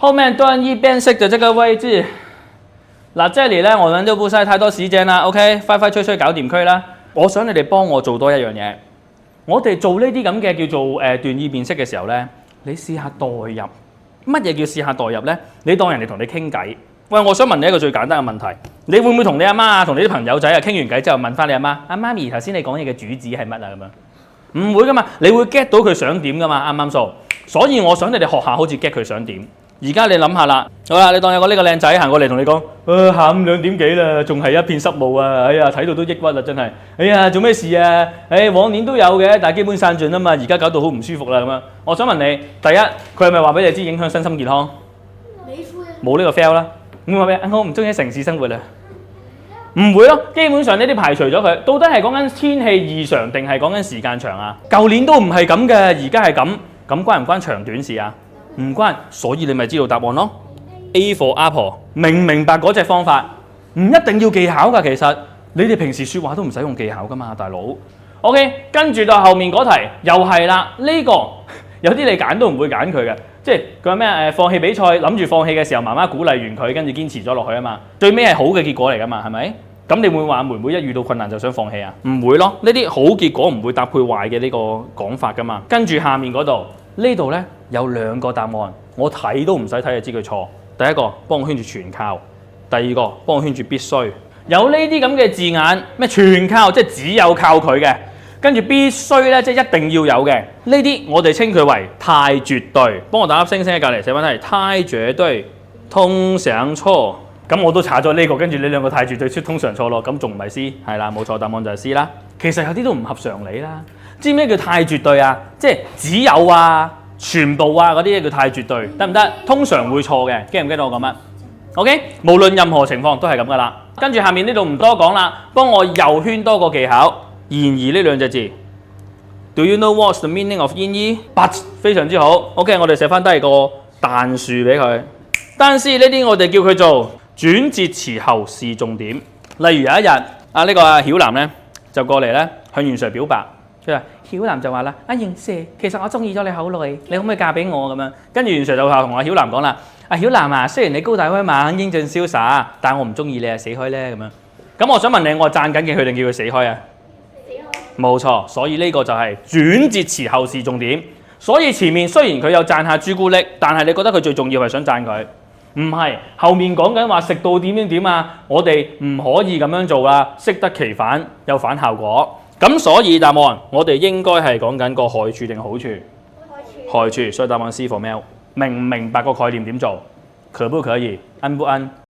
後面斷一邊色的這個位置。嗱，這裡咧，我們都不嘥太多時間啦。OK， 快快脆脆搞掂佢啦。我想你哋幫我做多一樣嘢。我哋做呢啲咁嘅叫做斷意辨識嘅時候咧，你試下代入。乜嘢叫試下代入咧？你當人哋同你傾偈。喂，我想問你一個最簡單嘅問題，你會唔會同你阿媽啊、同你啲朋友仔啊傾完偈之後問翻你阿媽？阿媽咪頭先你講嘢嘅主旨係乜啊？咁樣唔會噶嘛，你會 get 到佢想點噶嘛？啱唔啱數？所以我想你哋學下好似 get 佢想點。而家你諗下啦，好啦，你當有個呢個靚仔行過嚟同你講，下午2點幾啦，仲係一片濕霧啊！哎呀，睇到都抑鬱啦，真係。哎呀，做咩事啊？往年都有嘅，但係基本散盡啊嘛，而家搞到好唔舒服啦咁樣。我想問你，第一，佢係咪話俾你知影響身心健康？冇呢個 fail 啦。咁話咩？我唔中意城市生活啦。唔會咯，基本上呢啲排除咗佢。到底係講緊天氣異常定係講緊時間長啊？舊年都唔係咁嘅，而家係咁，咁關唔關長短事啊？唔關，所以你咪知道答案咯。A for apple， 明唔明白嗰隻方法？唔一定要技巧㗎，其實你哋平時説話都唔使用技巧㗎嘛，大佬。OK， 跟住到後面嗰題又係啦，呢個有啲你揀都唔會揀佢嘅，即係佢話咩放棄比賽，諗住放棄嘅時候，媽媽鼓勵完佢，跟住堅持咗落去啊嘛，最尾係好嘅結果嚟㗎嘛，係咪？咁你會話妹妹一遇到困難就想放棄啊？唔會咯，呢啲好結果唔會搭配壞嘅呢個講法㗎嘛。跟住下面嗰度。呢度咧有2個答案，我睇都唔使睇就知佢錯。第一個幫我圈住全靠，第二個幫我圈住必須。有呢啲咁嘅字眼，咩全靠即係只有靠佢嘅，跟住必須咧即係一定要有嘅。呢啲我哋稱佢為太絕對。幫我打粒星星喺隔離寫翻係太絕對，通常錯。咁我都查咗呢個，跟住你2個太絕對出通常錯咯，咁仲唔係 C？ 係啦，冇錯，答案就係 C 啦。其實有啲都唔合常理啦。知咩叫太絕對啊？即係只有啊、全部啊嗰啲叫太絕對，得唔得？通常會錯嘅，記唔記得我講乜 ？OK， 無論任何情況都係咁噶啦。跟住下面呢度唔多講啦，幫我右圈多個技巧。然而呢2隻字 ，Do you know what's the meaning of 然而 ？But 非常之好。OK， 我哋寫翻低個但樹俾佢。但是呢啲我哋叫佢做轉接詞後是重點。例如有一日，呢個曉南咧就過嚟咧向袁 Sir 表白。佢話：曉南就話啦，阿袁 Sir，其實我中意咗你好耐，你可唔可以嫁俾我咁樣？跟住袁 Sir 就同阿曉南講啦：阿曉南啊，雖然你高大威猛、英俊瀟灑，但我唔中意你啊，死開咧咁樣。咁我想問你，我讚緊嘅佢定叫佢死開啊？死開。冇錯，所以呢個就係轉接詞後是重點。所以前面雖然佢有讚下朱古力，但係你覺得佢最重要係想讚佢，唔係後面講緊話食到點啊？我哋唔可以咁樣做啦，適得其反有反效果。咁所以答案我哋應該係講緊個害處定好處？害處，所以答案 C for mail。明唔明白個概念點做？可不可以？安不安？